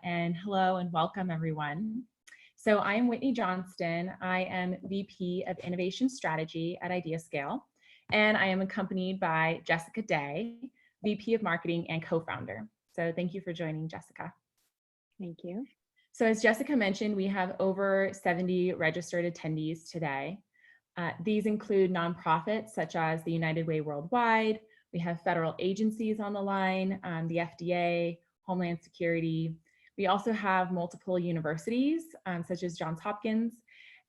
And hello and welcome everyone. So I'm Whitney Johnston. I am VP of Innovation Strategy at IdeaScale, and I am accompanied by Jessica Day, VP of Marketing and co-founder. So thank you for joining, Jessica. Thank you. So as Jessica mentioned, we have over 70 registered attendees today. These include nonprofits such as the United Way Worldwide. We have federal agencies on the line, the FDA, Homeland Security. We also have multiple universities, such as Johns Hopkins.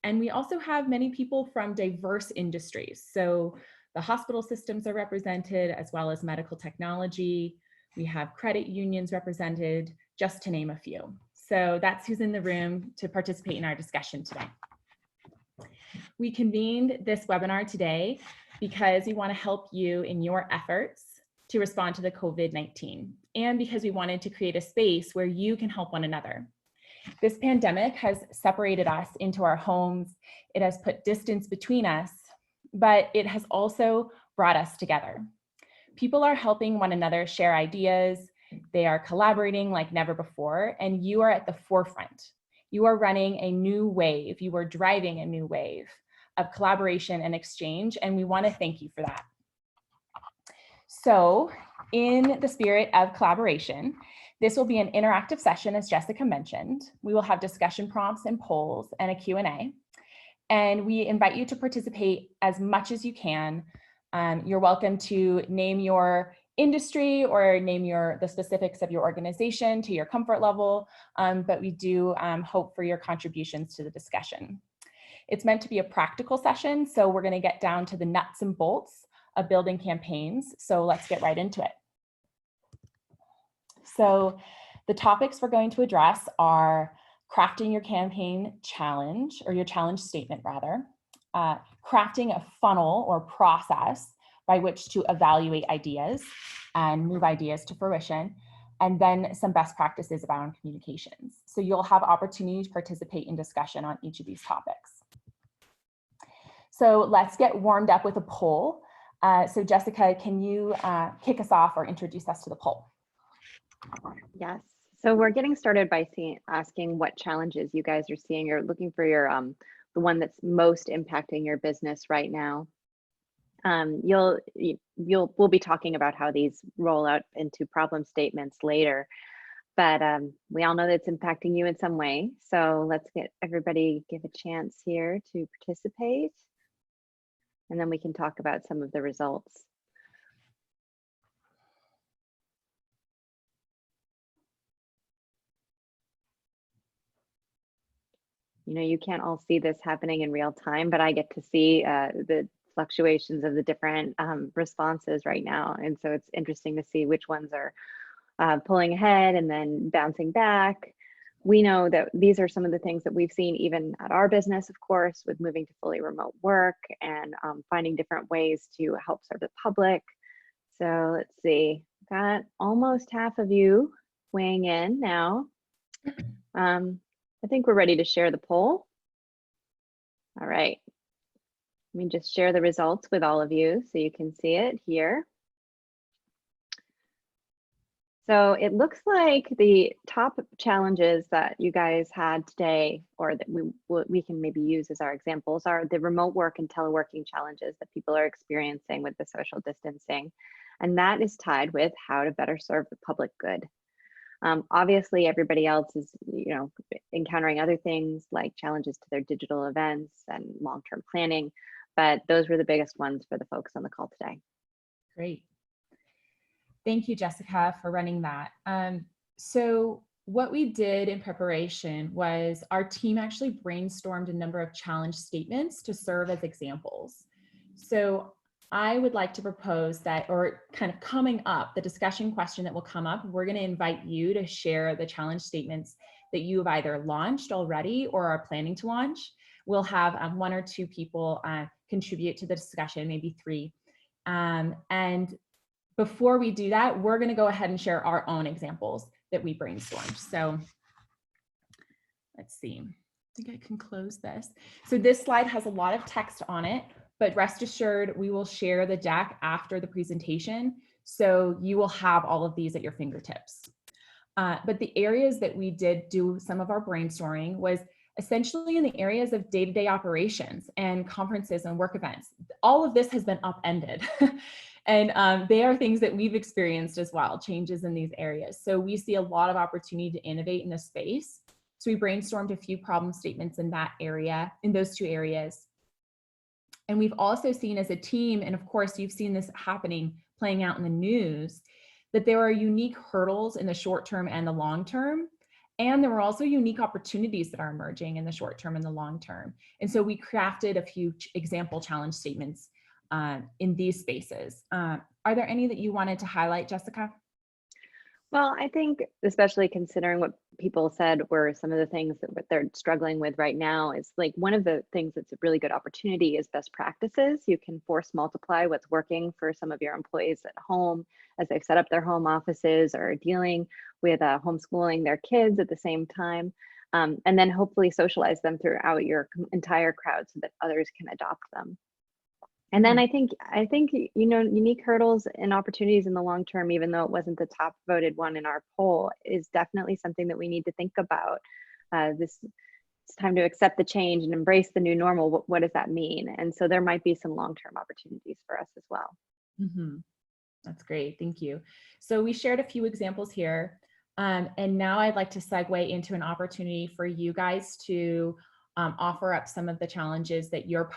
And we also have many people from diverse industries. So the hospital systems are represented, as well as medical technology. We have credit unions represented, just to name a few. So that's who's in the room to participate in our discussion today. We convened this webinar today because we want to help you in your efforts to respond to the COVID-19, and because we wanted to create a space where you can help one another. This pandemic has separated us into our homes. It has put distance between us, but it has also brought us together. People are helping one another share ideas. They are collaborating like never before, and you are at the forefront. You are running a new wave. You are driving a new wave of collaboration and exchange, and we want to thank you for that. So, in the spirit of collaboration, this will be an interactive session, as Jessica mentioned. We will have discussion prompts and polls and a Q&A, and we invite you to participate as much as you can. You're welcome to name your industry or name the specifics of your organization to your comfort level, but we do hope for your contributions to the discussion. It's meant to be a practical session, so we're going to get down to the nuts and bolts of building campaigns. So let's get right into it. So the topics we're going to address are crafting your campaign challenge, or your challenge statement rather, crafting a funnel or process by which to evaluate ideas and move ideas to fruition, and then some best practices around communications. So you'll have opportunity to participate in discussion on each of these topics. So let's get warmed up with a poll. So Jessica, can you kick us off or introduce us to the poll? Yes. So we're getting started by asking what challenges you guys are seeing. You're looking for your the one that's most impacting your business right now. We'll be talking about how these roll out into problem statements later, but we all know that it's impacting you in some way. So let's get everybody give a chance here to participate, and then we can talk about some of the results. You know, you can't all see this happening in real time, but I get to see the fluctuations of the different responses right now. And so it's interesting to see which ones are pulling ahead and then bouncing back. We know that these are some of the things that we've seen even at our business, of course, with moving to fully remote work and finding different ways to help serve the public. So let's see, got almost half of you weighing in now. I think we're ready to share the poll. All right. Let me just share the results with all of you so you can see it here. So it looks like the top challenges that you guys had today, or that we can maybe use as our examples, are the remote work and teleworking challenges that people are experiencing with the social distancing. And that is tied with how to better serve the public good. Obviously, everybody else is, encountering other things like challenges to their digital events and long-term planning, but those were the biggest ones for the folks on the call today. Great. Thank you, Jessica, for running that. So what we did in preparation was our team actually brainstormed a number of challenge statements to serve as examples. So I would like to propose that, or kind of coming up, the discussion question that will come up, we're going to invite you to share the challenge statements that you have either launched already or are planning to launch. We'll have one or two people contribute to the discussion, maybe three. And before we do that, we're going to go ahead and share our own examples that we brainstormed. So let's see, I think I can close this. So this slide has a lot of text on it, but rest assured, we will share the deck after the presentation. So you will have all of these at your fingertips. But the areas that we did do some of our brainstorming was essentially in the areas of day-to-day operations and conferences and work events. All of this has been upended. And they are things that we've experienced as well, changes in these areas. So we see a lot of opportunity to innovate in this space. So we brainstormed a few problem statements in that area, in those two areas. And we've also seen as a team, and of course you've seen this happening, playing out in the news, that there are unique hurdles in the short term and the long term. And there were also unique opportunities that are emerging in the short term and the long term. And so we crafted a few example challenge statements in these spaces. Are there any that you wanted to highlight, Jessica? Well, I think especially considering what people said were some of the things that they're struggling with right now is like one of the things that's a really good opportunity is best practices. You can force multiply what's working for some of your employees at home as they've set up their home offices or dealing with homeschooling their kids at the same time. And then hopefully socialize them throughout your entire crowd so that others can adopt them. And then I think, you know, unique hurdles and opportunities in the long term, even though it wasn't the top voted one in our poll, is definitely something that we need to think about. It's time to accept the change and embrace the new normal. What does that mean? And so there might be some long-term opportunities for us as well. Mm-hmm. That's great, thank you. So we shared a few examples here. And now I'd like to segue into an opportunity for you guys to offer up some of the challenges that you're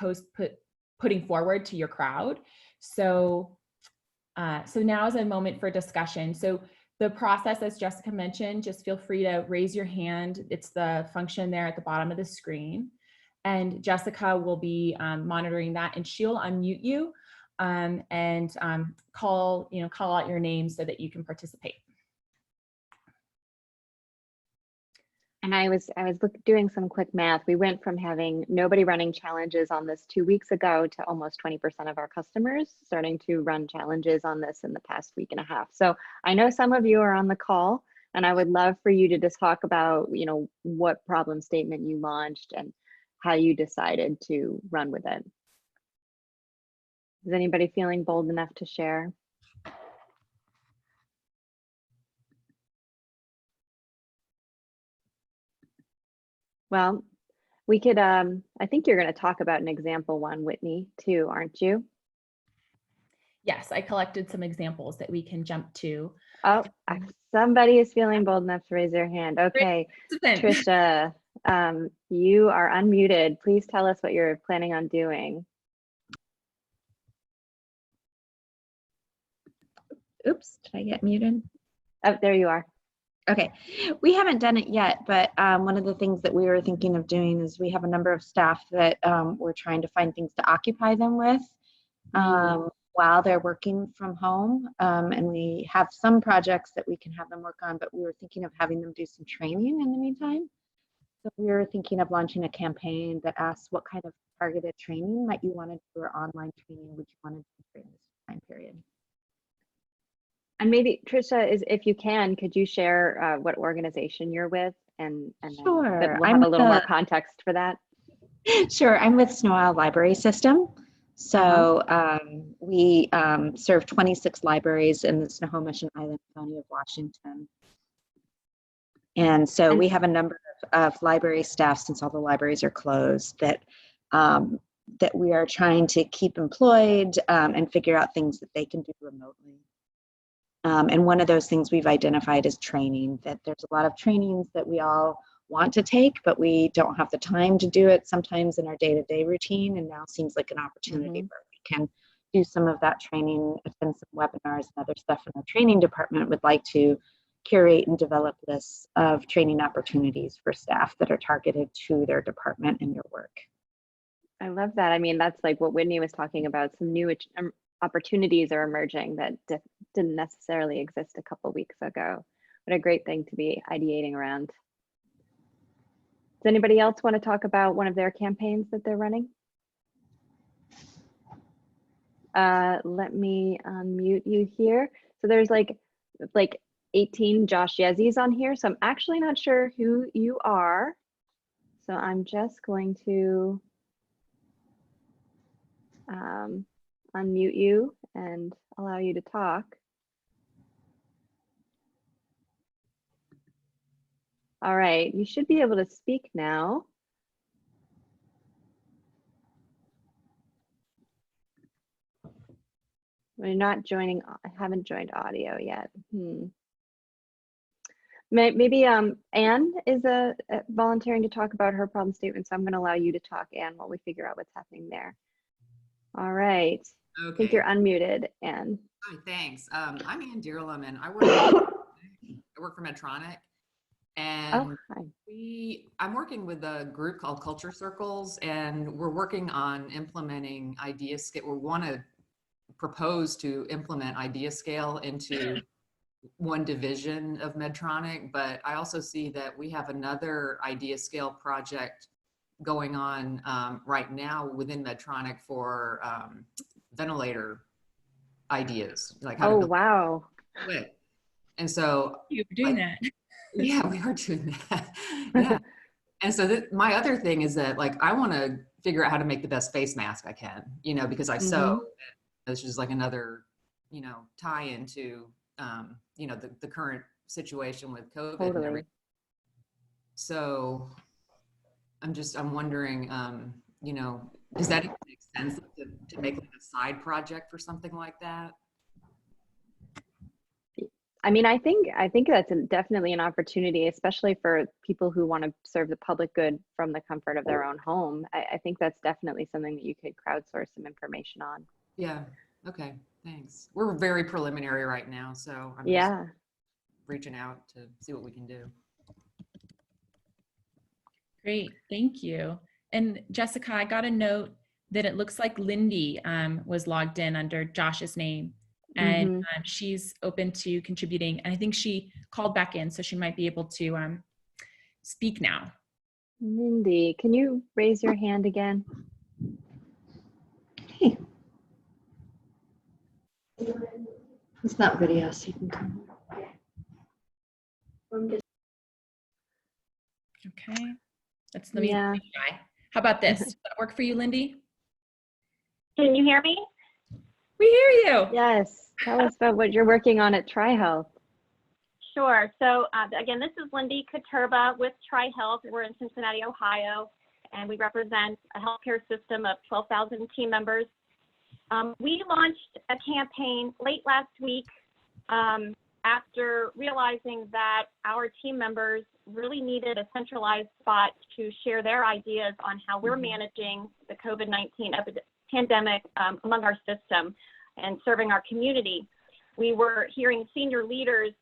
putting forward to your crowd. So, so now is a moment for discussion. So the process, as Jessica mentioned, just feel free to raise your hand. It's the function there at the bottom of the screen. And Jessica will be monitoring that, and she'll unmute you and call out your name so that you can participate. And I was doing some quick math. We went from having nobody running challenges on this 2 weeks ago to almost 20% of our customers starting to run challenges on this in the past week and a half. So I know some of you are on the call, and I would love for you to just talk about, you know, what problem statement you launched and how you decided to run with it. Is anybody feeling bold enough to share? Well, we could, I think you're going to talk about an example one, Whitney, too, aren't you? Yes, I collected some examples that we can jump to. Oh, somebody is feeling bold enough to raise their hand. Okay, Trisha, you are unmuted. Please tell us what you're planning on doing. Oops, did I get muted? Oh, there you are. Okay, we haven't done it yet, but one of the things that we were thinking of doing is we have a number of staff that we're trying to find things to occupy them with while they're working from home. And we have some projects that we can have them work on, but we were thinking of having them do some training in the meantime. So we were thinking of launching a campaign that asks what kind of targeted training might you want to do, or online training would you want to do during this time period. And maybe Trisha, if you can, could you share what organization you're with, and sure, then we'll have a little more context for that. Sure, I'm with Snow Owl Library System. So we serve 26 libraries in the Snohomish and Island County of Washington. And so we have a number of library staff, since all the libraries are closed, that that we are trying to keep employed and figure out things that they can do remotely. And one of those things we've identified is training, that there's a lot of trainings that we all want to take, but we don't have the time to do it sometimes in our day-to-day routine. And now seems like an opportunity where we can do some of that training, attend some webinars and other stuff in our training department. Would like to curate and develop lists of training opportunities for staff that are targeted to their department and their work. I love that. I mean, that's like what Whitney was talking about. Some new opportunities are emerging that didn't necessarily exist a couple of weeks ago. What a great thing to be ideating around. Does anybody else want to talk about one of their campaigns that they're running? Let me unmute you here. So there's like 18 Josh Yezzis on here. So I'm actually not sure who you are. So I'm just going to unmute you and allow you to talk. All right, you should be able to speak now. We're not joining, I haven't joined audio yet. Maybe Anne is volunteering to talk about her problem statement, so I'm going to allow you to talk, Anne, while we figure out what's happening there. All right. Okay. I think you're unmuted, Anne. Hi, thanks. I'm Anne Dearlam, and I work for Medtronic. And I'm working with a group called Culture Circles, and we're working on implementing IdeaScale. We want to propose to implement IdeaScale into one division of Medtronic, but I also see that we have another IdeaScale project going on right now within Medtronic for ventilator ideas, like how to build wow. quick. And so you're doing that. Yeah, we are doing that. Yeah. And so my other thing is that, like, I want to figure out how to make the best face mask I can, you know, because I sew. This is like another, you know, tie into, you know, the current situation with COVID and everything. So I'm wondering, you know, does that even make sense to make like a side project for something like that? I mean, I think that's definitely an opportunity, especially for people who want to serve the public good from the comfort of their own home. I think that's definitely something that you could crowdsource some information on. Yeah. Okay. Thanks. We're very preliminary right now, so I'm just reaching out to see what we can do. Great. Thank you. And Jessica, I got a note that it looks like Lindy was logged in under Josh's name. And she's open to contributing. And I think she called back in, so she might be able to speak now. Mindy, can you raise your hand again? Hey. It's not video, so you can come. Okay. Let me try. How about this? Does that work for you, Lindy? Can you hear me? We hear you. Yes. Tell us about what you're working on at TriHealth. Sure. So again, this is Lindy Katurba with TriHealth. We're in Cincinnati, Ohio, and we represent a healthcare system of 12,000 team members. We launched a campaign late last week after realizing that our team members really needed a centralized spot to share their ideas on how we're managing the COVID-19 pandemic among our system and serving our community. We were hearing senior leaders,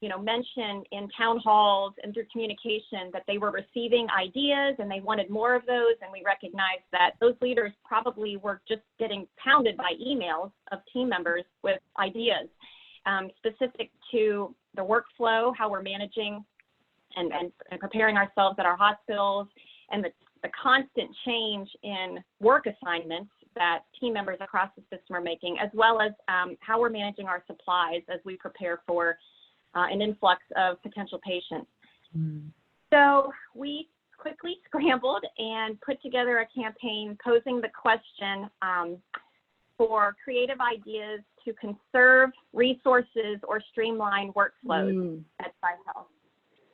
you know, mention in town halls and through communication that they were receiving ideas and they wanted more of those. And we recognized that those leaders probably were just getting pounded by emails of team members with ideas specific to the workflow, how we're managing and preparing ourselves at our hospitals, and the constant change in work assignments that team members across the system are making, as well as how we're managing our supplies as we prepare for an influx of potential patients. So we quickly scrambled and put together a campaign posing the question for creative ideas to conserve resources or streamline workflows at TriHealth.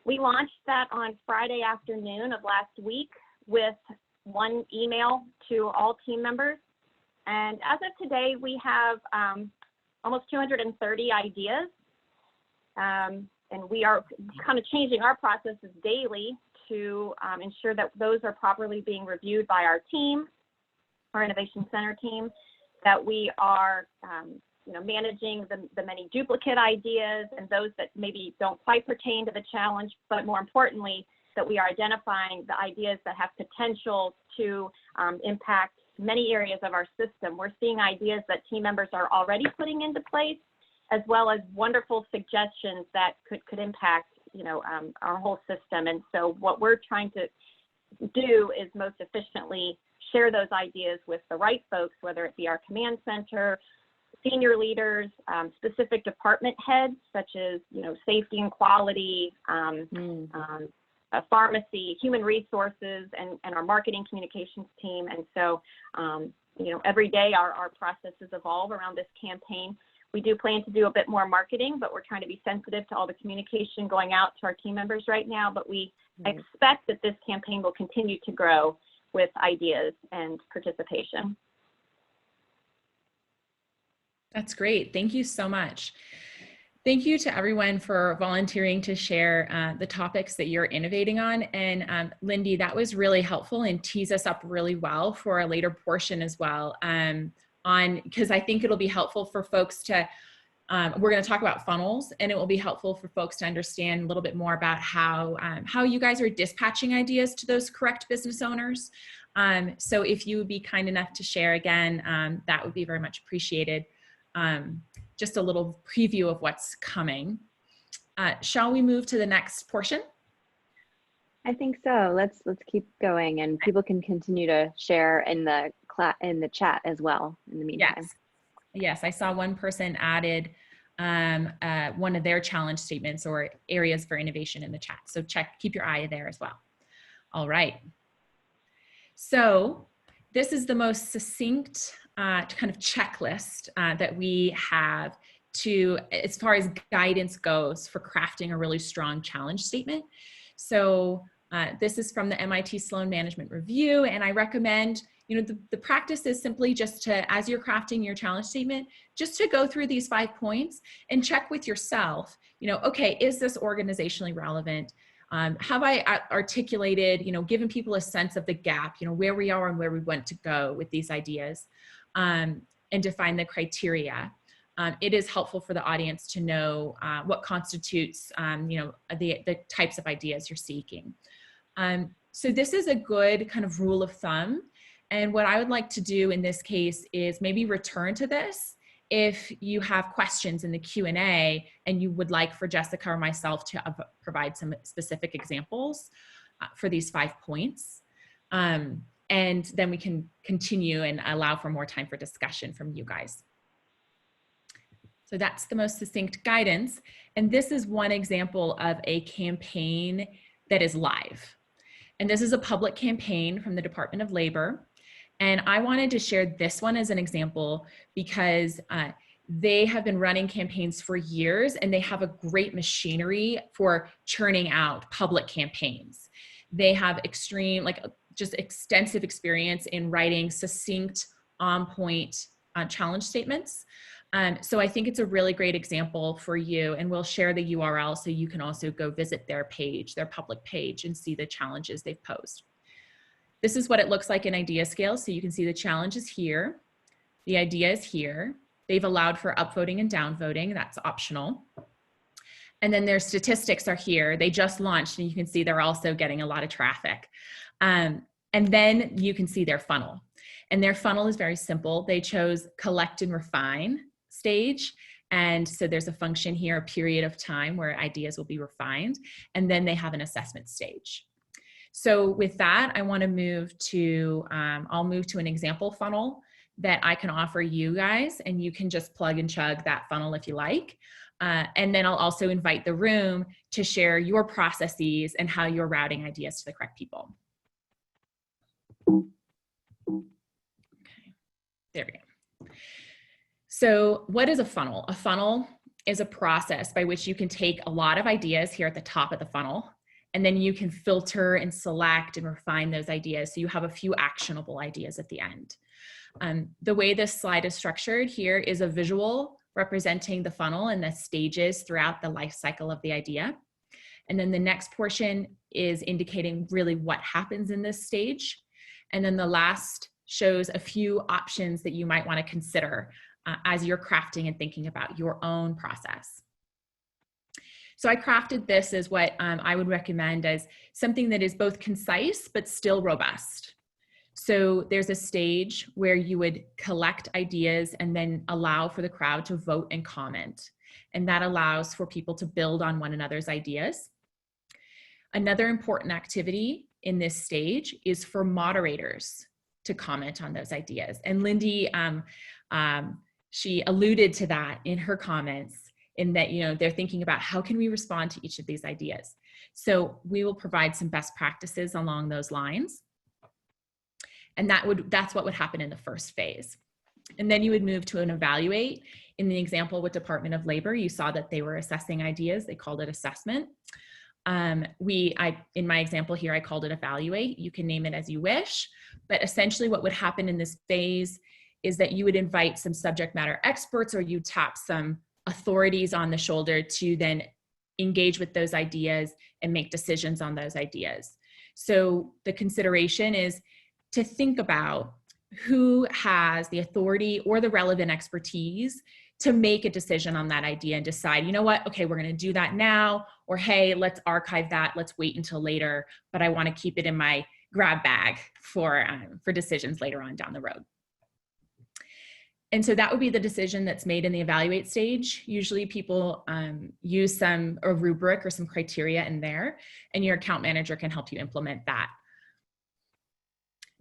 We launched that on Friday afternoon of last week with one email to all team members. And as of today, we have almost 230 ideas. And we are kind of changing our processes daily to ensure that those are properly being reviewed by our team, our Innovation Center team, that we are you know, managing the many duplicate ideas and those that maybe don't quite pertain to the challenge, but more importantly, that we are identifying the ideas that have potential to impact many areas of our system. We're seeing ideas that team members are already putting into place, as well as wonderful suggestions that could impact, you know, our whole system. And so what we're trying to do is most efficiently share those ideas with the right folks, whether it be our command center, senior leaders, specific department heads, such as, you know, safety and quality, pharmacy, human resources, and our marketing communications team. And so, you know, every day our processes evolve around this campaign. We do plan to do a bit more marketing, but we're trying to be sensitive to all the communication going out to our team members right now. But we expect that this campaign will continue to grow with ideas and participation. That's great. Thank you so much. Thank you to everyone for volunteering to share the topics that you're innovating on. And Lindy, that was really helpful and tees us up really well for a later portion as well. Because I think it'll be helpful for folks to, we're going to talk about funnels, and it will be helpful for folks to understand a little bit more about how you guys are dispatching ideas to those correct business owners. So if you would be kind enough to share again, that would be very much appreciated. Just a little preview of what's coming. Shall we move to the next portion? I think so. Let's keep going, and people can continue to share in the chat as well in the meantime. Yes, I saw one person added one of their challenge statements or areas for innovation in the chat. So keep your eye there as well. All right. So this is the most succinct kind of checklist that we have as far as guidance goes for crafting a really strong challenge statement. So this is from the MITSloan Management Review, and I recommend, the practice is simply just to, as you're crafting your challenge statement, just to go through these 5 points and check with yourself, okay, is this organizationally relevant? Have I articulated, given people a sense of the gap, where we are and where we want to go with these ideas, and define the criteria. It is helpful for the audience to know what constitutes, the types of ideas you're seeking. So this is a good kind of rule of thumb. And what I would like to do in this case is maybe return to this if you have questions in the Q&A and you would like for Jessica or myself to provide some specific examples for these 5 points. And then we can continue and allow for more time for discussion from you guys. So that's the most succinct guidance. And this is one example of a campaign that is live. And this is a public campaign from the Department of Labor. And I wanted to share this one as an example because they have been running campaigns for years, and they have a great machinery for churning out public campaigns. They have just extensive experience in writing succinct, on-point challenge statements. So I think it's a really great example for you, and we'll share the URL so you can also go visit their page, their public page, and see the challenges they've posed. This is what it looks like in IdeaScale. So you can see the challenge is here. The idea is here. They've allowed for upvoting and downvoting. That's optional. And then their statistics are here. They just launched, and you can see they're also getting a lot of traffic. And then you can see their funnel. And their funnel is very simple. They chose collect and refine stage. And so there's a function here, a period of time where ideas will be refined. And then they have an assessment stage. So with that, I want to move to, I'll move to an example funnel that I can offer you guys, and you can just plug and chug that funnel if you like. And then I'll also invite the room to share your processes and how you're routing ideas to the correct people. Okay, there we go. So what is a funnel? A funnel is a process by which you can take a lot of ideas here at the top of the funnel, and then you can filter and select and refine those ideas so you have a few actionable ideas at the end. The way this slide is structured here is a visual representing the funnel and the stages throughout the life cycle of the idea. And then the next portion is indicating really what happens in this stage. And then the last shows a few options that you might want to consider as you're crafting and thinking about your own process. So I crafted this as what I would recommend as something that is both concise but still robust. So there's a stage where you would collect ideas and then allow for the crowd to vote and comment. And that allows for people to build on one another's ideas. Another important activity in this stage is for moderators to comment on those ideas. And Lindy, she alluded to that in her comments, in that, they're thinking about how can we respond to each of these ideas. So we will provide some best practices along those lines. And that's what would happen in the first phase. And then you would move to an evaluate. In the example with Department of Labor, you saw that they were assessing ideas. They called it assessment. In my example here, I called it evaluate. You can name it as you wish, but essentially what would happen in this phase is that you would invite some subject matter experts, or you tap some authorities on the shoulder to then engage with those ideas and make decisions on those ideas. So the consideration is to think about who has the authority or the relevant expertise to make a decision on that idea and decide, you know what, okay, we're gonna do that now, or hey, let's archive that, let's wait until later, but I wanna keep it in my grab bag for decisions later on down the road. And so that would be the decision that's made in the evaluate stage. Usually people use a rubric or some criteria in there, and your account manager can help you implement that.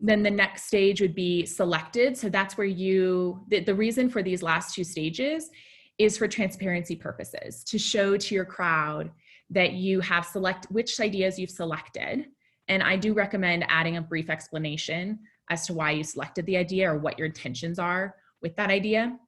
Then the next stage would be selected. So that's where the reason for these last two stages is for transparency purposes, to show to your crowd that you have which ideas you've selected. And I do recommend adding a brief explanation as to why you selected the idea or what your intentions are with that idea.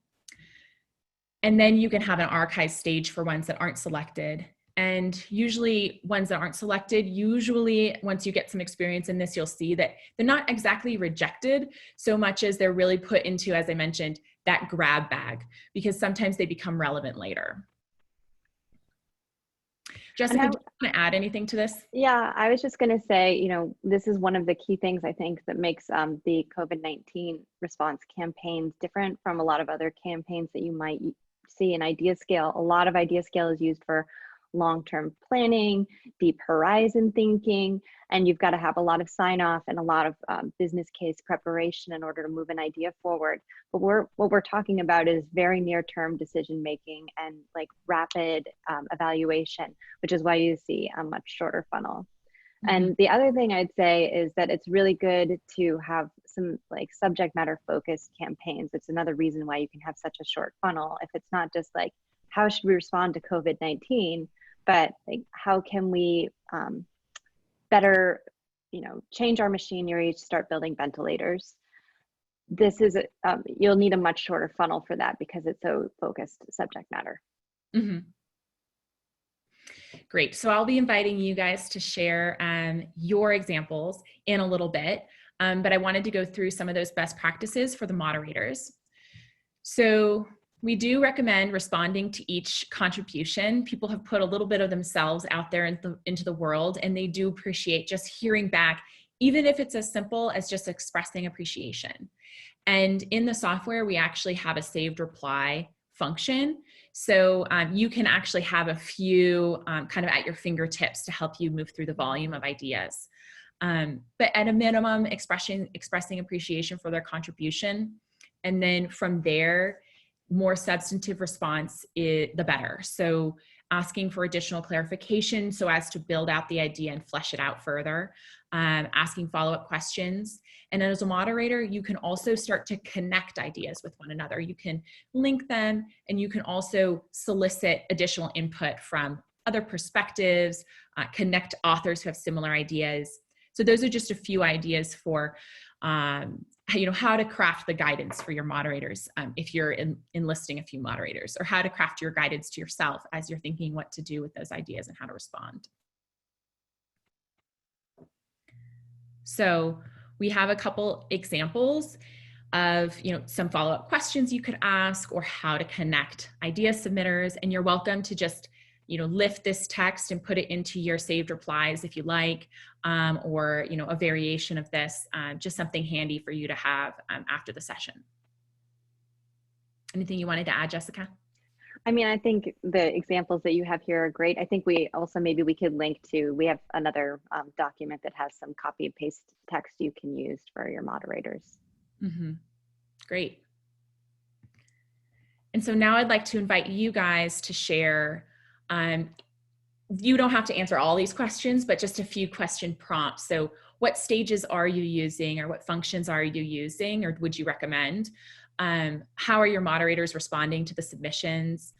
And then you can have an archive stage for ones that aren't selected. And usually ones that aren't selected, usually once you get some experience in this, you'll see that they're not exactly rejected so much as they're really put into, as I mentioned, that grab bag, because sometimes they become relevant later. Jessica, do you want to add anything to this? Yeah, I was just going to say, you know, this is one of the key things I think that makes the COVID-19 response campaigns different from a lot of other campaigns that you might see in IdeaScale. A lot of IdeaScale is used for long-term planning, deep horizon thinking, and you've got to have a lot of sign-off and a lot of business case preparation in order to move an idea forward. But what we're talking about is very near-term decision-making and like rapid evaluation, which is why you see a much shorter funnel. Mm-hmm. And the other thing I'd say is that it's really good to have some like subject matter focused campaigns. It's another reason why you can have such a short funnel. If it's not just like, how should we respond to COVID-19, but like, how can we better, you know, change our machinery to start building ventilators? This is, you'll need a much shorter funnel for that because it's so focused subject matter. Mm-hmm. Great. So I'll be inviting you guys to share your examples in a little bit, but I wanted to go through some of those best practices for the moderators. So we do recommend responding to each contribution. People have put a little bit of themselves out there into the world, and they do appreciate just hearing back, even if it's as simple as just expressing appreciation. And in the software, we actually have a saved reply function. So you can actually have a few kind of at your fingertips to help you move through the volume of ideas. But at a minimum, expressing appreciation for their contribution. And then from there, more substantive response, the better. So asking for additional clarification so as to build out the idea and flesh it out further, asking follow-up questions. And as a moderator, you can also start to connect ideas with one another. You can link them, and you can also solicit additional input from other perspectives, connect authors who have similar ideas. So those are just a few ideas for how to craft the guidance for your moderators if you're enlisting a few moderators, or how to craft your guidance to yourself as you're thinking what to do with those ideas and how to respond. So we have a couple examples of some follow-up questions you could ask, or how to connect idea submitters, and you're welcome to just lift this text and put it into your saved replies if you like, or a variation of this, just something handy for you to have after the session. Anything you wanted to add, Jessica? I mean, I think the examples that you have here are great. I think maybe we could link to, we have another document that has some copy and paste text you can use for your moderators. Mm-hmm. Great. And so now I'd like to invite you guys to share. You don't have to answer all these questions, but just a few question prompts. So what stages are you using, or what functions are you using, or would you recommend? How are your moderators responding to the submissions?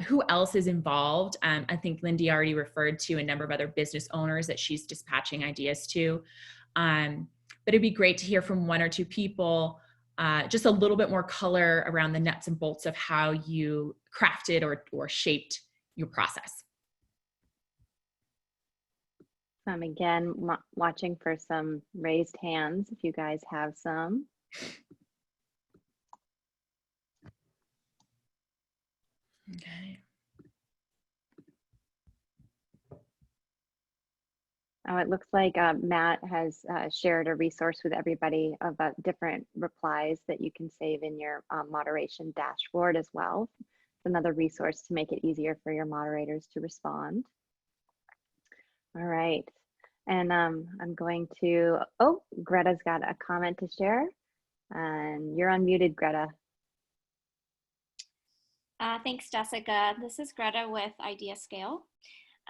Who else is involved? I think Lindy already referred to a number of other business owners that she's dispatching ideas to. But it'd be great to hear from one or two people just a little bit more color around the nuts and bolts of how you crafted or shaped your process. Again, watching for some raised hands if you guys have some. Okay. Oh, it looks like Matt has shared a resource with everybody about different replies that you can save in your moderation dashboard as well. It's another resource to make it easier for your moderators to respond. All right. And I'm going to, oh, Greta's got a comment to share. And you're unmuted, Greta. Thanks, Jessica. This is Greta with IdeaScale.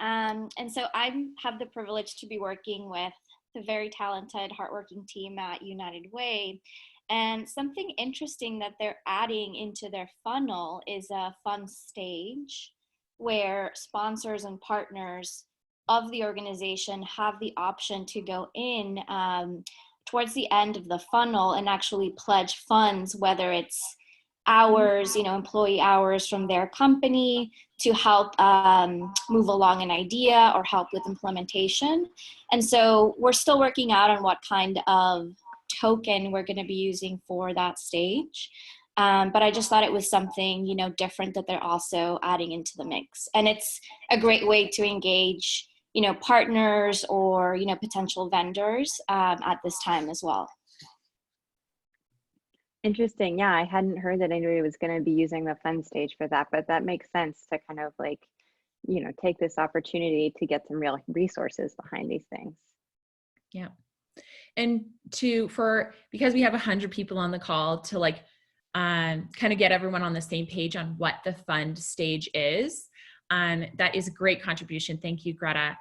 And so I have the privilege to be working with the very talented, hardworking team at United Way. And something interesting that they're adding into their funnel is a fun stage where sponsors and partners of the organization have the option to go in towards the end of the funnel and actually pledge funds, whether it's hours, employee hours from their company to help move along an idea or help with implementation. And so we're still working out on what kind of token we're going to be using for that stage. But I just thought it was something, different that they're also adding into the mix. And it's a great way to engage, partners or, potential vendors at this time as well. Interesting. Yeah, I hadn't heard that anybody was going to be using the fun stage for that, but that makes sense to kind of like, take this opportunity to get some real resources behind these things. Yeah. And because we have 100 people on the call to like kind of get everyone on the same page on what the fund stage is. That is a great contribution. Thank you, Greta.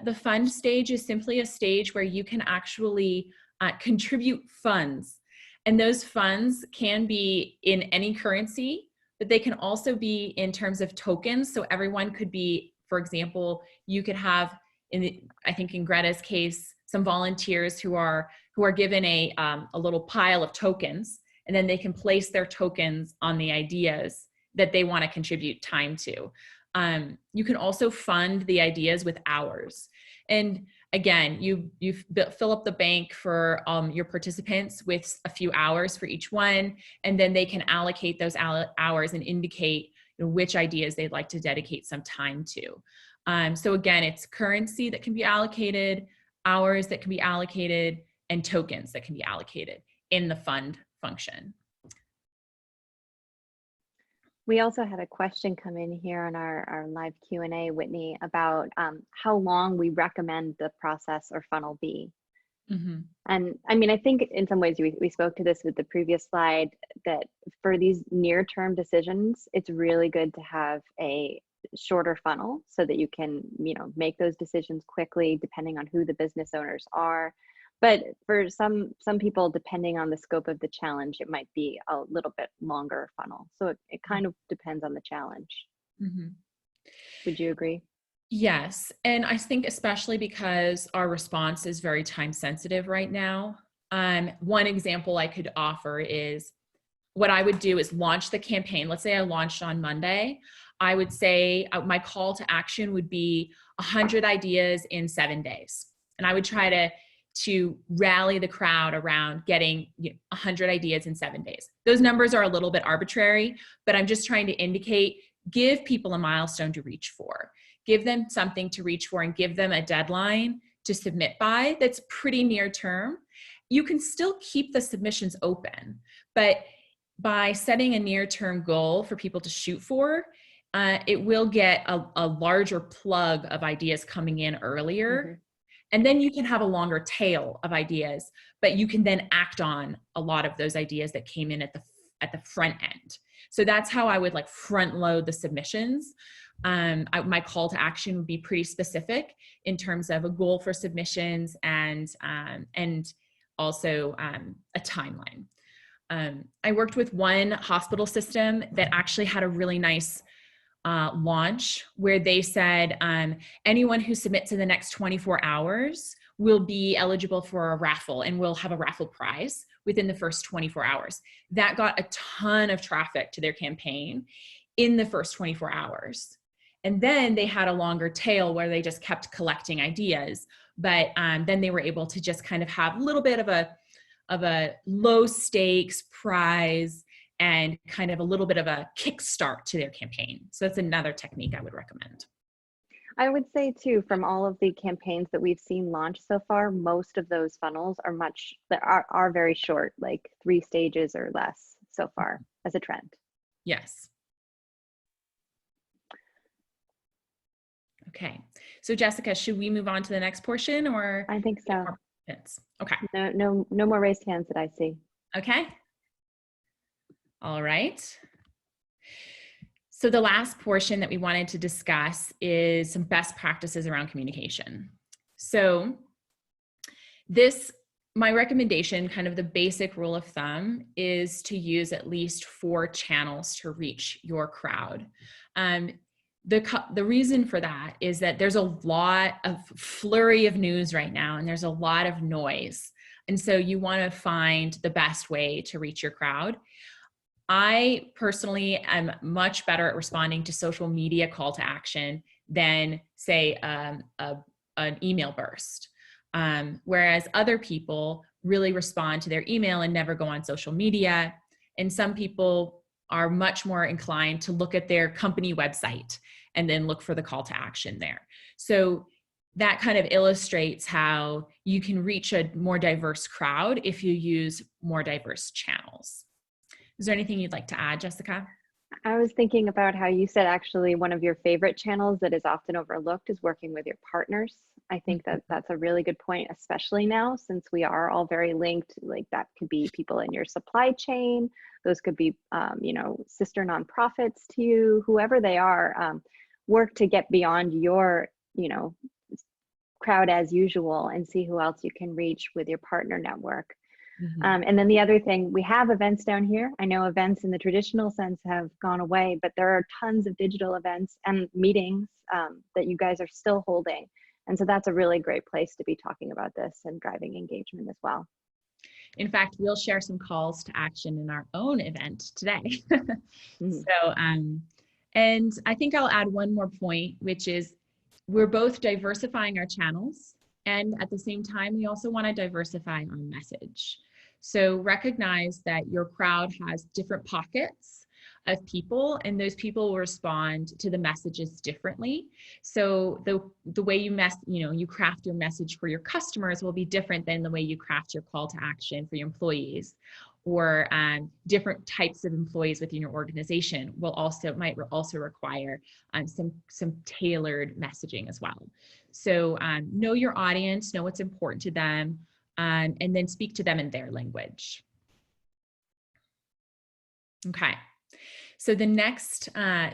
The fund stage is simply a stage where you can actually contribute funds. And those funds can be in any currency, but they can also be in terms of tokens. So everyone could be, for example, you could have, I think in Greta's case, some volunteers who are given a little pile of tokens, and then they can place their tokens on the ideas that they want to contribute time to. You can also fund the ideas with hours. And again, you fill up the bank for your participants with a few hours for each one, and then they can allocate those hours and indicate which ideas they'd like to dedicate some time to. So again, it's currency that can be allocated, hours that can be allocated, and tokens that can be allocated in the fund function. We also had a question come in here on our live Q&A, Whitney, about how long we recommend the process or funnel be. Mm-hmm. And I mean, I think in some ways we spoke to this with the previous slide, that for these near-term decisions, it's really good to have a shorter funnel so that you can, make those decisions quickly depending on who the business owners are. But for some people, depending on the scope of the challenge, it might be a little bit longer funnel. So it kind of depends on the challenge. Mm-hmm. Would you agree? Yes. And I think especially because our response is very time sensitive right now. One example I could offer is what I would do is launch the campaign. Let's say I launched on Monday. I would say my call to action would be 100 ideas in 7 days. And I would try to rally the crowd around getting 100 ideas in 7 days. Those numbers are a little bit arbitrary, but I'm just trying to indicate, give people a milestone to reach for. Give them something to reach for and give them a deadline to submit by that's pretty near term. You can still keep the submissions open, but by setting a near-term goal for people to shoot for, it will get a larger plug of ideas coming in earlier. Mm-hmm. And then you can have a longer tail of ideas, but you can then act on a lot of those ideas that came in at the front end. So that's how I would like front load the submissions. My call to action would be pretty specific in terms of a goal for submissions and also a timeline. I worked with one hospital system that actually had a really nice launch where they said anyone who submits in the next 24 hours will be eligible for a raffle, and we'll have a raffle prize within the first 24 hours. That got a ton of traffic to their campaign in the first 24 hours. And then they had a longer tail where they just kept collecting ideas. But then they were able to just kind of have a little bit of a low stakes prize and kind of a little bit of a kickstart to their campaign. So that's another technique I would recommend. I would say too, from all of the campaigns that we've seen launch so far, most of those funnels are very short, like 3 stages or less so far as a trend. Yes. Okay. So Jessica, should we move on to the next portion, or? I think so. Okay. No more raised hands that I see. Okay. All right. So the last portion that we wanted to discuss is some best practices around communication. So my recommendation, kind of the basic rule of thumb, is to use at least 4 channels to reach your crowd. The reason for that is that there's a lot of flurry of news right now, and there's a lot of noise. And so you want to find the best way to reach your crowd. I personally am much better at responding to social media call to action than, say, an email burst. Whereas other people really respond to their email and never go on social media. And some people are much more inclined to look at their company website and then look for the call to action there. So that kind of illustrates how you can reach a more diverse crowd if you use more diverse channels. Is there anything you'd like to add, Jessica? I was thinking about how you said actually one of your favorite channels that is often overlooked is working with your partners. I think that that's a really good point, especially now since we are all very linked. Like that could be people in your supply chain. Those could be, sister nonprofits to you, whoever they are. Work to get beyond your, crowd as usual and see who else you can reach with your partner network. Mm-hmm. And then the other thing, we have events down here. I know events in the traditional sense have gone away, but there are tons of digital events and meetings that you guys are still holding. And so that's a really great place to be talking about this and driving engagement as well. In fact, we'll share some calls to action in our own event today. Mm-hmm. So, and I think I'll add one more point, which is we're both diversifying our channels, and at the same time, we also want to diversify our message. So recognize that your crowd has different pockets of people, and those people will respond to the messages differently. So the way you craft your message for your customers will be different than the way you craft your call to action for your employees, or different types of employees within your organization might also require some tailored messaging as well. So know your audience, know what's important to them, and then speak to them in their language. Okay, so the next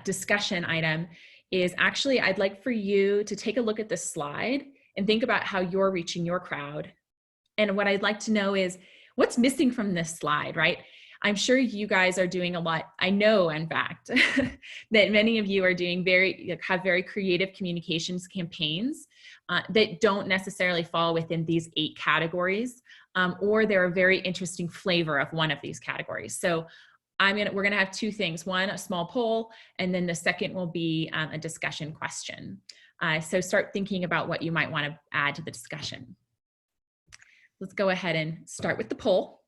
discussion item is actually, I'd like for you to take a look at this slide and think about how you're reaching your crowd. And what I'd like to know is what's missing from this slide, right? I'm sure you guys are doing a lot. I know, in fact, that many of you are doing have very creative communications campaigns that don't necessarily fall within these 8 categories, or they're a very interesting flavor of one of these categories. So we're gonna have 2 things. One, a small poll, and then the second will be a discussion question. So start thinking about what you might want to add to the discussion. Let's go ahead and start with the poll.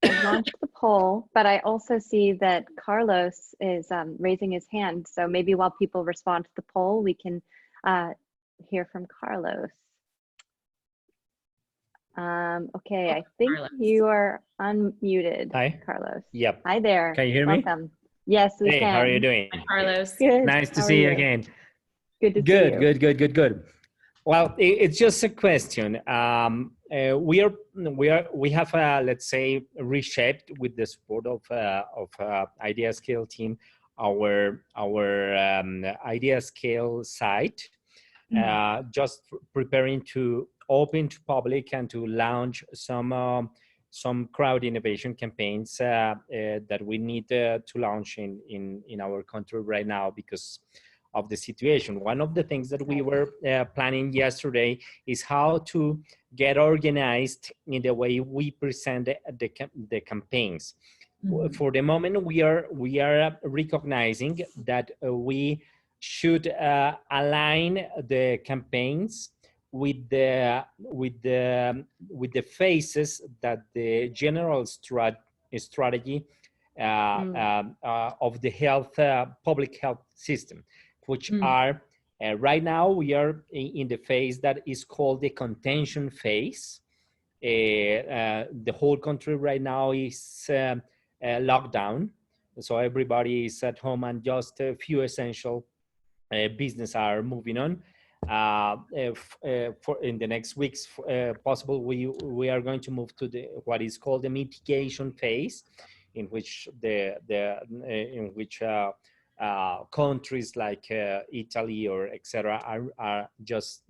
I launched the poll, but I also see that Carlos is raising his hand. So maybe while people respond to the poll, we can hear from Carlos. Okay, I think Carlos. you are unmuted. Hi. Carlos. Yep. Hi there. Can you hear me? Welcome. Yes, we can. Hey, how are you doing? Hi, Carlos. Good. Nice to How see are you again. Good to see you. Good. Well, it's just a question. We have let's say reshaped with the support of IdeaScale team our IdeaScale site, just preparing to open to public and to launch some crowd innovation campaigns that we need to launch in our country right now, because of the situation. One of the things that we were planning yesterday is how to get organized in the way we present the campaigns. Mm-hmm. For the moment, we are recognizing that we should align the campaigns with the phases that the general strategy of the public health system, which are right now we are in the phase that is called the contention phase. The whole country right now is locked down, so everybody is at home and just a few essential business are moving on. For in the next weeks, possible we are going to move to what is called the mitigation phase, in which countries like Italy or etc. are just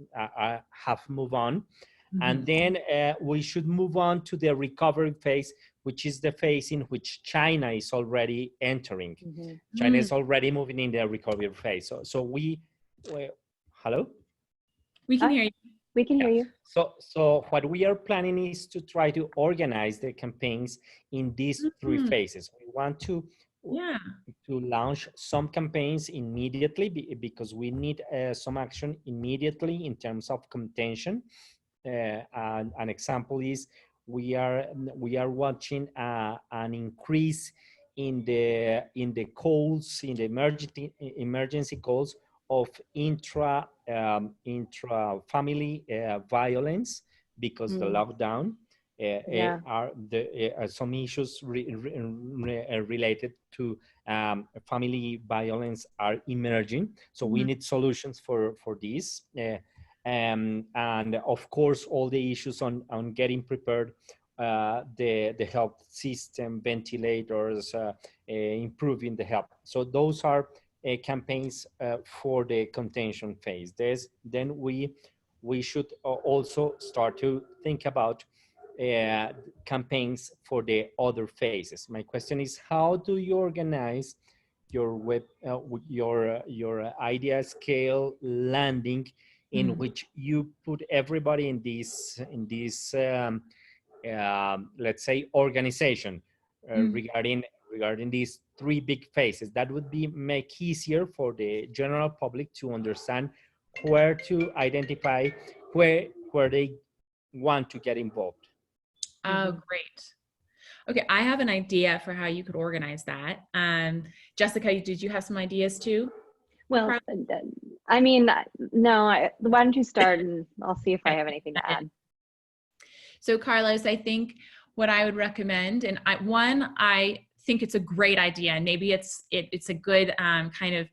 have moved on. Mm-hmm. And then we should move on to the recovery phase, which is the phase in which China is already entering. Mm-hmm. China is already moving in the recovery phase. So we hello? We can hear you. We can hear you. So what we are planning is to try to organize the campaigns in these three phases. We want to launch some campaigns immediately because we need some action immediately in terms of contention. An example is we are watching an increase in the calls, in the emergency calls of intra-family violence because the lockdown are some issues related to family violence are emerging. So we need solutions for this. And of course, all the issues on getting prepared, the health system, ventilators, improving the health. So those are campaigns for the contention phase. Then we should also start to think about campaigns for the other phases. My question is, how do you organize your your IdeaScale landing in which you put everybody in this let's say organization regarding these three big phases? That would make easier for the general public to understand where to identify where they want to get involved. Oh, great. Okay, I have an idea for how you could organize that. Jessica, did you have some ideas too? Well, I mean, no, why don't you start and I'll see if I have anything to add. So Carlos, I think what I would recommend, and I think it's a great idea, and maybe it's a good kind of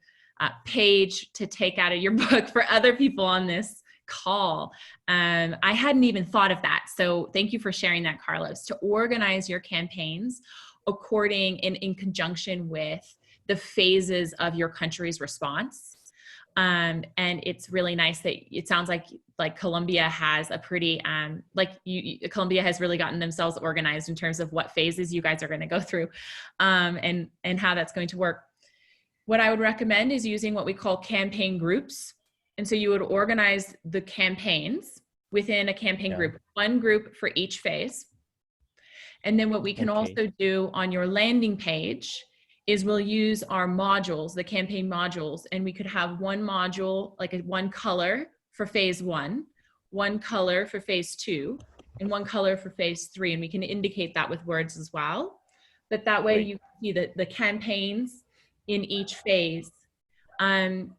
page to take out of your book for other people on this call. I hadn't even thought of that. So thank you for sharing that, Carlos, to organize your campaigns in conjunction with the phases of your country's response. And it's really nice that it sounds like Colombia has a pretty, Colombia has really gotten themselves organized in terms of what phases you guys are going to go through and how that's going to work. What I would recommend is using what we call campaign groups. And so you would organize the campaigns within a campaign group, one group for each phase. And then what we can also do on your landing page is we'll use our modules, the campaign modules, and we could have one module, like one color for phase 1, one color for phase 2, and one color for phase 3. And we can indicate that with words as well. But that way you see the campaigns in each phase. To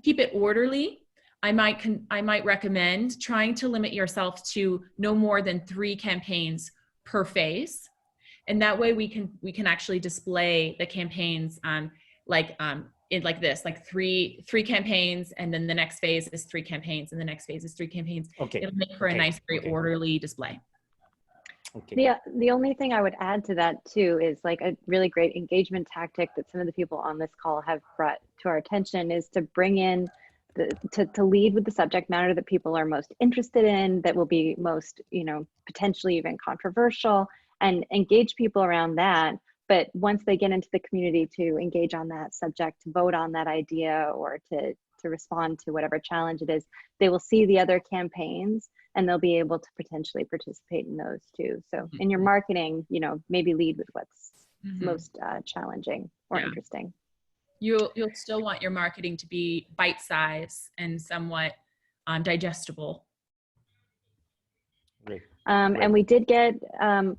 keep it orderly, I might recommend trying to limit yourself to no more than 3 campaigns per phase. And that way we can actually display the campaigns like this, like three campaigns, and then the next phase is 3 campaigns, and the next phase is 3 campaigns. Okay. It'll make for a nice, very orderly display. Okay. The only thing I would add to that too is like a really great engagement tactic that some of the people on this call have brought to our attention is to bring in to lead with the subject matter that people are most interested in, that will be most, potentially even controversial, and engage people around that But once they get into the community to engage on that subject, to vote on that idea, or to respond to whatever challenge it is, they will see the other campaigns and they'll be able to potentially participate in those too. So in your marketing, you know, maybe lead with what's most challenging or interesting. You'll still want your marketing to be bite-sized and somewhat digestible. Great. And we did get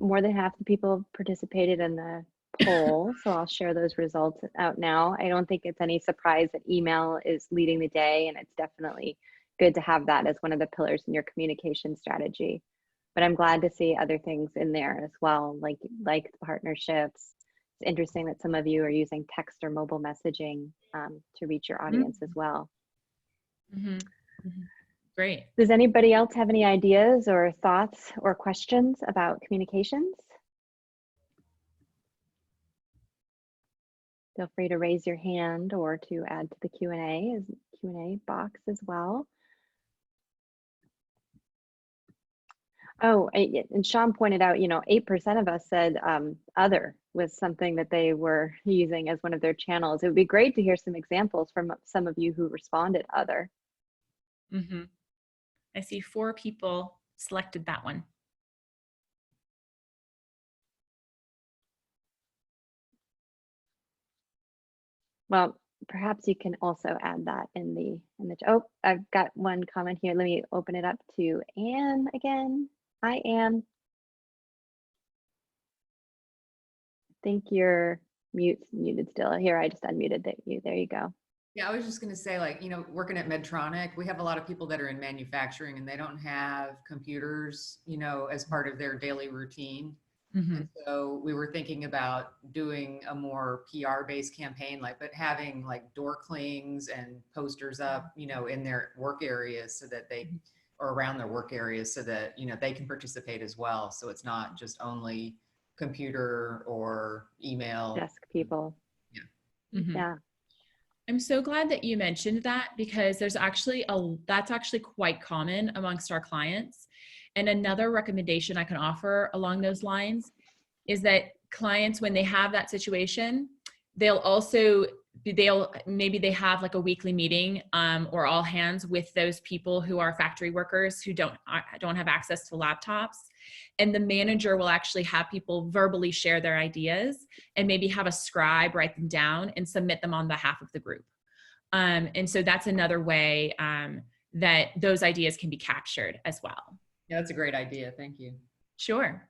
more than half the people participated in the poll, so I'll share those results out now. I don't think it's any surprise that email is leading the day, and it's definitely good to have that as one of the pillars in your communication strategy. But I'm glad to see other things in there as well, like partnerships. It's interesting that some of you are using text or mobile messaging to reach your audience as well. Great. Does anybody else have any ideas or thoughts or questions about communications? Feel free to raise your hand or to add to the Q&A box as well. Oh, and Sean pointed out, you know, 8% of us said other was something that they were using as one of their channels. It would be great to hear some examples from some of you who responded other. I see 4 people selected that one. Well, perhaps you can also add that in the oh, I've got one comment here. Let me open it up to Anne again. Hi, Anne. I think you're muted still. Here, I just unmuted you. There you go. Yeah, I was just going to say, like, you know, working at Medtronic, we have a lot of people that are in manufacturing and they don't have computers, you know, as part of their daily routine. And so we were thinking about doing a more PR-based campaign, but having like door clings and posters up, you know, in their work areas so that they, or around their work areas so that, you know, they can participate as well. So it's not just only computer or email. Desk people. Yeah. I'm so glad that you mentioned that, because there's actually that's actually quite common amongst our clients. And another recommendation I can offer along those lines is that clients, when they have that situation, maybe they have like a weekly meeting or all hands with those people who are factory workers who don't have access to laptops. And the manager will actually have people verbally share their ideas and maybe have a scribe write them down and submit them on behalf of the group. And so that's another way that those ideas can be captured as well. Yeah, that's a great idea. Thank you. Sure.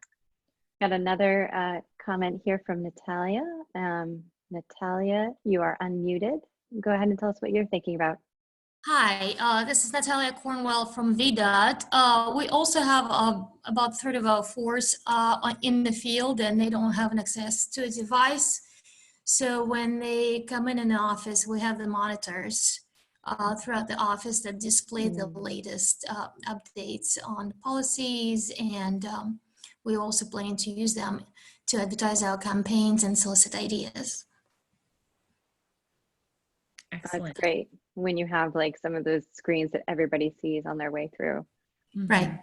Got another comment here from Natalia. Natalia, you are unmuted. Go ahead and tell us what you're thinking about. Hi, this is Natalia Cornwell from VDOT. We also have about a third of our force in the field, and they don't have an access to a device. So when they come in the office, we have the monitors throughout the office that display the latest updates on policies, and we also plan to use them to advertise our campaigns and solicit ideas. Excellent. That's great when you have like some of those screens that everybody sees on their way through. Right.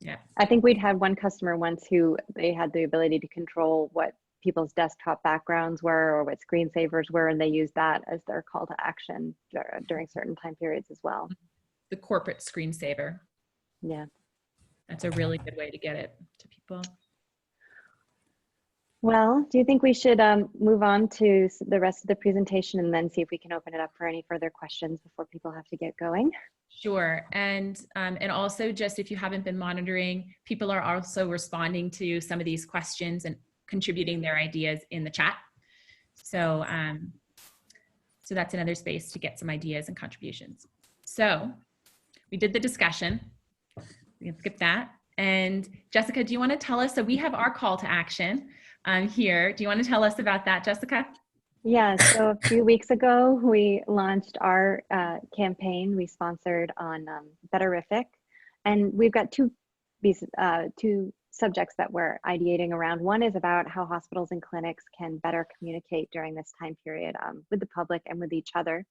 Yeah. I think we'd had one customer once who they had the ability to control what people's desktop backgrounds were or what screensavers were, and they used that as their call to action during certain time periods as well. The corporate screensaver. Yeah. That's a really good way to get it to people. Well, do you think we should move on to the rest of the presentation and then see if we can open it up for any further questions before people have to get going? Sure. And also, just if you haven't been monitoring, people are also responding to some of these questions and contributing their ideas in the chat. So, so that's another space to get some ideas and contributions. So we did the discussion. We can skip that. And Jessica, do you want to tell us, so we have our call to action here. Do you want to tell us about that, Jessica? Yeah, so a few weeks ago, we launched our campaign we sponsored on Betterific. And we've got two subjects that we're ideating around. One is about how hospitals and clinics can better communicate during this time period with the public and with each other.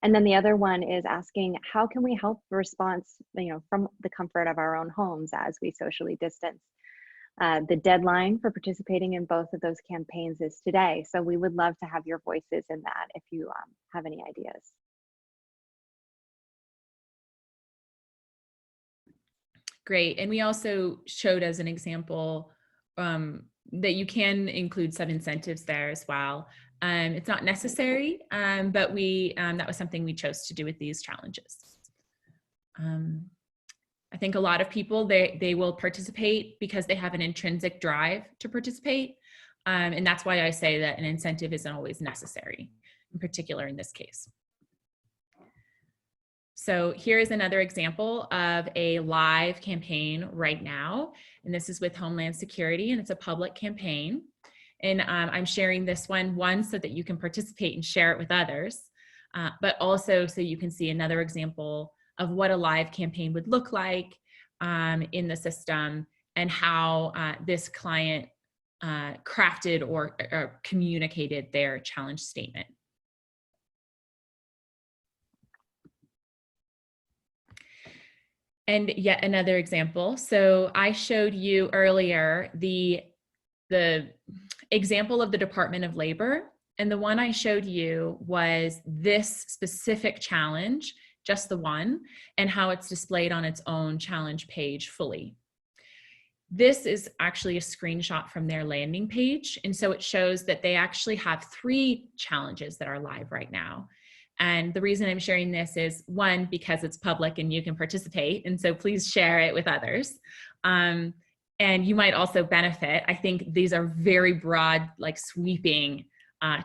And then the other one is asking, how can we help the response, from the comfort of our own homes as we socially distance? The deadline for participating in both of those campaigns is today. So we would love to have your voices in that if you have any ideas. Great. And we also showed as an example that you can include some incentives there as well. It's not necessary, but that was something we chose to do with these challenges. I think a lot of people, they will participate because they have an intrinsic drive to participate. And that's why I say that an incentive isn't always necessary, in particular in this case. So here is another example of a live campaign right now. And this is with Homeland Security, and it's a public campaign. And I'm sharing this one so that you can participate and share it with others, but also so you can see another example of what a live campaign would look like in the system, and how this client crafted or communicated their challenge statement. And yet another example. So I showed you earlier the example of the Department of Labor, and the one I showed you was this specific challenge, just the one, and how it's displayed on its own challenge page fully. This is actually a screenshot from their landing page, and so it shows that they actually have 3 challenges that are live right now. And the reason I'm sharing this is, one, because it's public and you can participate, and so please share it with others. And you might also benefit. I think these are very broad, like sweeping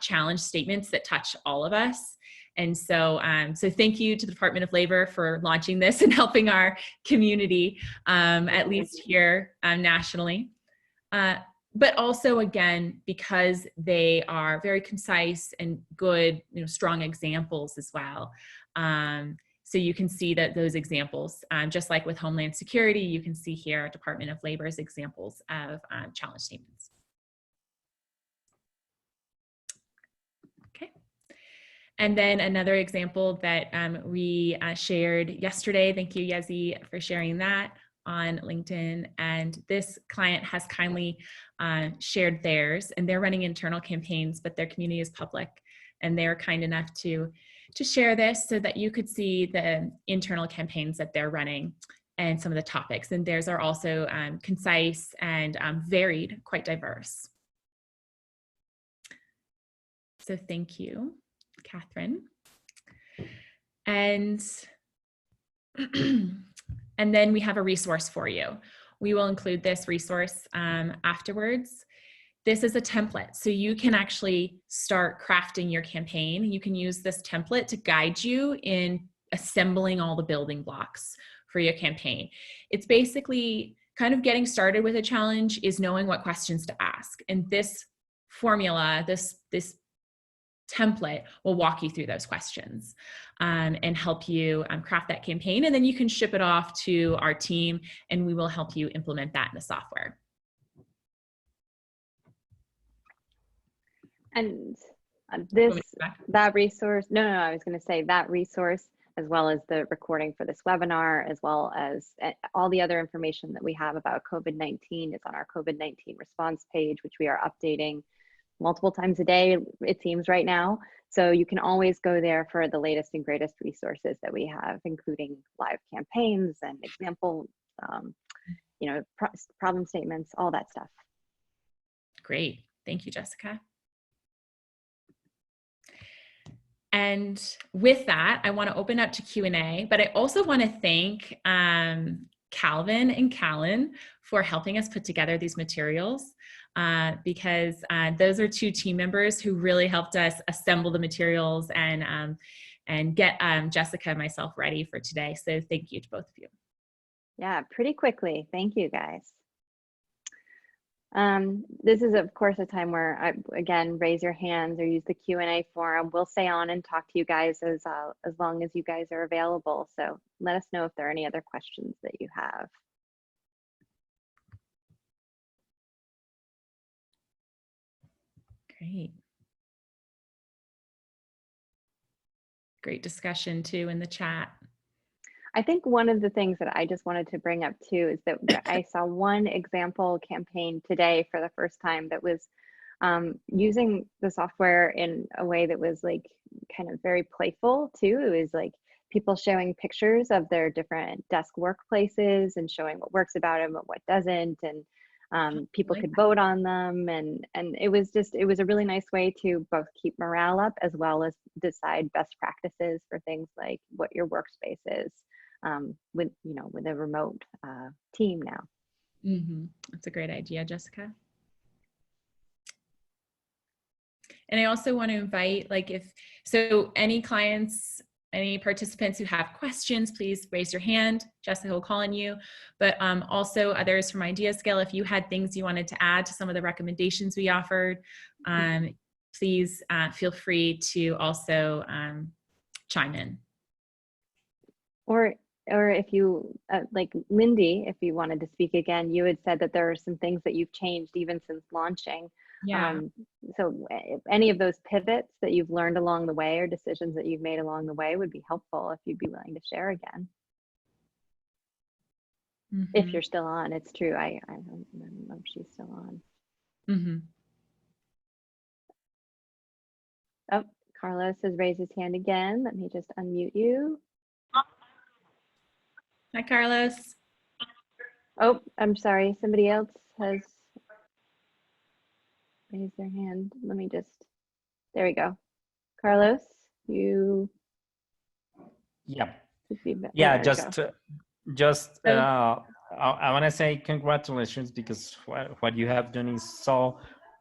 challenge statements that touch all of us. And so, so thank you to the Department of Labor for launching this and helping our community, at least here nationally. But also, again, because they are very concise and good, strong examples as well. So you can see that those examples, just like with Homeland Security, you can see here Department of Labor's examples of challenge statements. Okay. And then another example that we shared yesterday, thank you, Yezi, for sharing that on LinkedIn. And this client has kindly shared theirs, and they're running internal campaigns, but their community is public, and they're kind enough to share this so that you could see the internal campaigns that they're running and some of the topics. And theirs are also concise and varied, quite diverse. So thank you, Catherine. And and then we have a resource for you. We will include this resource afterwards. This is a template, so you can actually start crafting your campaign. You can use this template to guide you in assembling all the building blocks for your campaign. It's basically kind of getting started with a challenge is knowing what questions to ask. And this formula, this template will walk you through those questions and help you craft that campaign. And then you can ship it off to our team, and we will help you implement that in the software. And that resource, I was going to say that resource, as well as the recording for this webinar, as well as all the other information that we have about COVID-19 is on our COVID-19 response page, which we are updating multiple times a day, it seems right now. So you can always go there for the latest and greatest resources that we have, including live campaigns and example, problem statements, all that stuff. Great. Thank you, Jessica. And with that, I want to open up to Q&A, but I also want to thank Calvin and Callan for helping us put together these materials, because those are 2 team members who really helped us assemble the materials and get Jessica and myself ready for today. So thank you to both of you. Yeah, pretty quickly. Thank you, guys. This is, of course, a time where again, raise your hands or use the Q&A forum. We'll stay on and talk to you guys as long as you guys are available. So let us know if there are any other questions that you have. Great. Great discussion too in the chat. I think one of the things that I just wanted to bring up too is that I saw one example campaign today for the first time that was using the software in a way that was like kind of very playful too. It was like people showing pictures of their different desk workplaces and showing what works about them and what doesn't, and people could vote on them, and it was a really nice way to both keep morale up as well as decide best practices for things like what your workspace is with a remote team now. That's a great idea, Jessica. And I also want to invite, like, any clients, any participants who have questions, please raise your hand. Jessica will call on you. But also others from IdeaScale, if you had things you wanted to add to some of the recommendations we offered, please feel free to also chime in. Or if you, like Lindy, if you wanted to speak again, you had said that there are some things that you've changed even since launching. Yeah. So if any of those pivots that you've learned along the way or decisions that you've made along the way would be helpful if you'd be willing to share again. If you're still on, it's true. I don't know if she's still on. Oh, Carlos has raised his hand again. Let me just unmute you. Hi, Carlos. Oh, I'm sorry. Somebody else has raised their hand. Let me just, there we go. Carlos, you. Yeah. Yeah, just I want to say congratulations, because what you have done is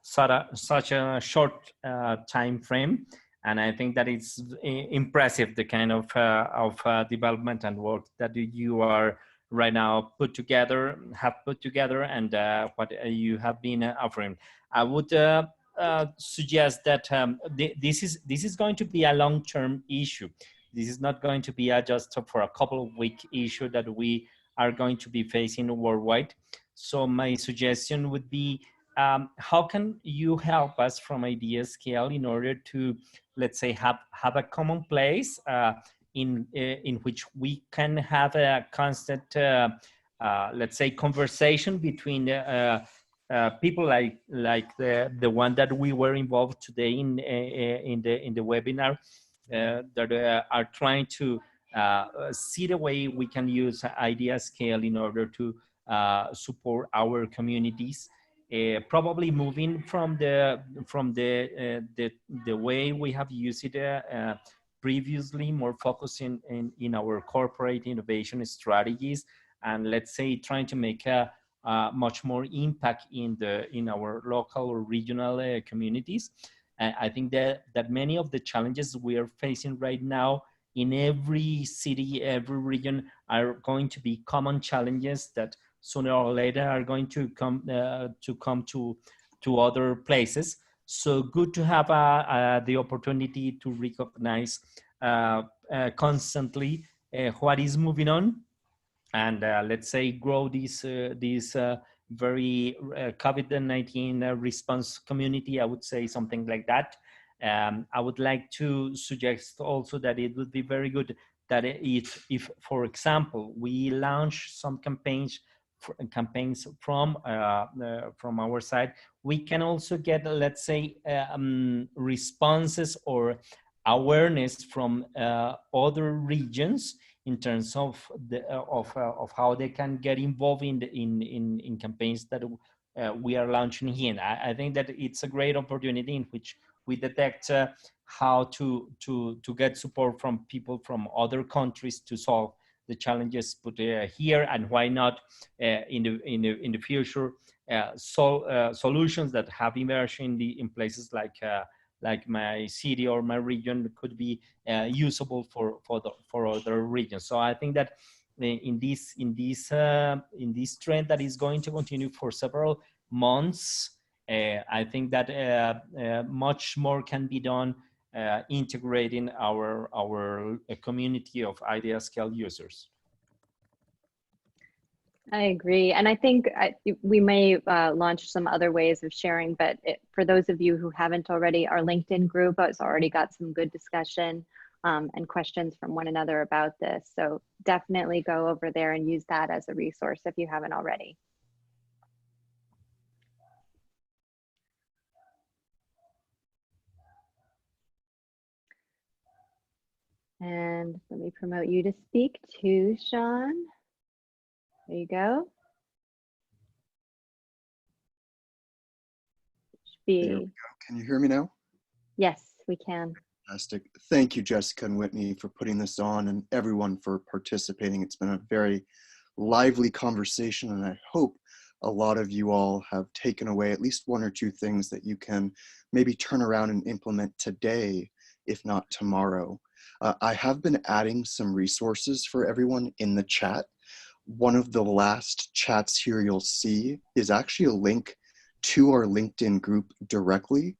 such a short time frame, and I think that it's impressive, the kind of development and work that you are right now have put together, and what you have been offering. I would suggest that this is going to be a long-term issue. This is not going to be just for a couple of week issue that we are going to be facing worldwide. So my suggestion would be, how can you help us from IdeaScale in order to, let's say, have a common place in which we can have a constant, let's say, conversation between people like the one that we were involved today in the webinar, that are trying to see the way we can use IdeaScale in order to support our communities. Probably moving from the way we have used it previously, more focusing in our corporate innovation strategies, and let's say trying to make a much more impact in our local or regional communities. I think that many of the challenges we are facing right now in every city, every region, are going to be common challenges that sooner or later are going to come to other places. So good to have the opportunity to recognize constantly what is moving on, and let's say grow this very COVID-19 response community. I would say something like that. I would like to suggest also that it would be very good that if for example, we launch some campaigns from our side, we can also get, let's say, responses or awareness from other regions in terms of how they can get involved in campaigns that we are launching here. I think that it's a great opportunity in which we detect how to get support from people from other countries to solve the challenges put here, and why not in the future solutions that have emerged in places like my city or my region could be usable for other regions. So I think that in this trend that is going to continue for several months, I think that much more can be done integrating our community of IdeaScale users. I agree. And I think we may launch some other ways of sharing, but for those of you who haven't already, our LinkedIn group has already got some good discussion and questions from one another about this. So definitely go over there and use that as a resource if you haven't already. And let me promote you to speak too, Sean. There you go. There we go. Can you hear me now? Yes, we can. Fantastic. Thank you, Jessica and Whitney, for putting this on, and everyone for participating. It's been a very lively conversation, and I hope a lot of you all have taken away at least one or two things that you can maybe turn around and implement today, if not tomorrow. I have been adding some resources for everyone in the chat. One of the last chats here you'll see is actually a link to our LinkedIn group directly.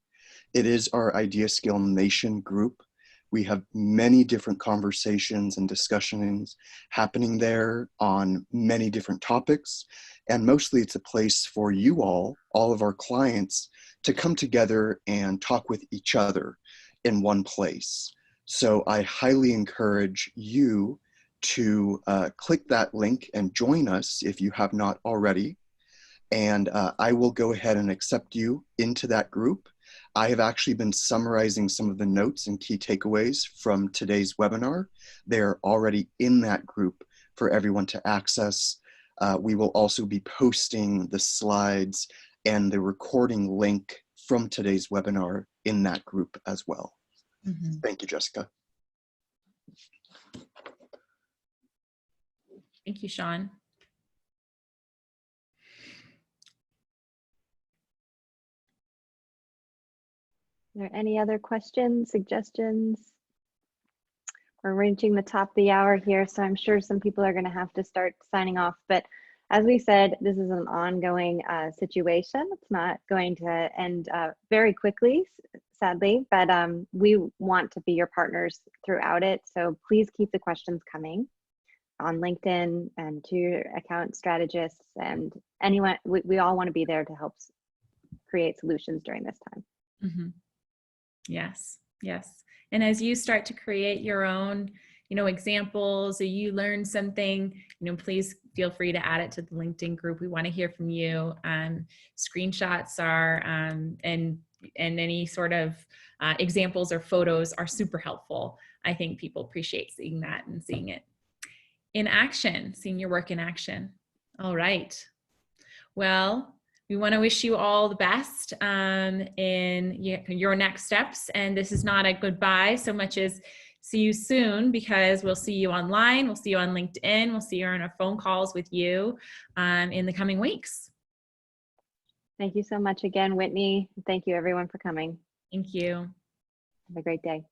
It is our IdeaScale Nation group. We have many different conversations and discussions happening there on many different topics. And mostly it's a place for you all of our clients, to come together and talk with each other in one place. So I highly encourage you to click that link and join us if you have not already. And I will go ahead and accept you into that group. I have actually been summarizing some of the notes and key takeaways from today's webinar. They're already in that group for everyone to access. We will also be posting the slides and the recording link from today's webinar in that group as well. Mm-hmm. Thank you, Jessica. Thank you, Sean. Are there any other questions, suggestions? We're reaching the top of the hour here, so I'm sure some people are going to have to start signing off. But as we said, this is an ongoing situation. It's not going to end very quickly, sadly, but we want to be your partners throughout it. So please keep the questions coming on LinkedIn and to your account strategists and anyone. We all want to be there to help create solutions during this time. Mm-hmm. Yes, yes. And as you start to create your own, examples, or you learn something, please feel free to add it to the LinkedIn group. We want to hear from you. Screenshots are, and any sort of examples or photos are super helpful. I think people appreciate seeing that and seeing it in action, seeing your work in action. All right. Well, we want to wish you all the best in your next steps. And this is not a goodbye so much as see you soon, because we'll see you online. We'll see you on LinkedIn. We'll see you on our phone calls with you in the coming weeks. Thank you so much again, Whitney. Thank you everyone for coming. Thank you. Have a great day.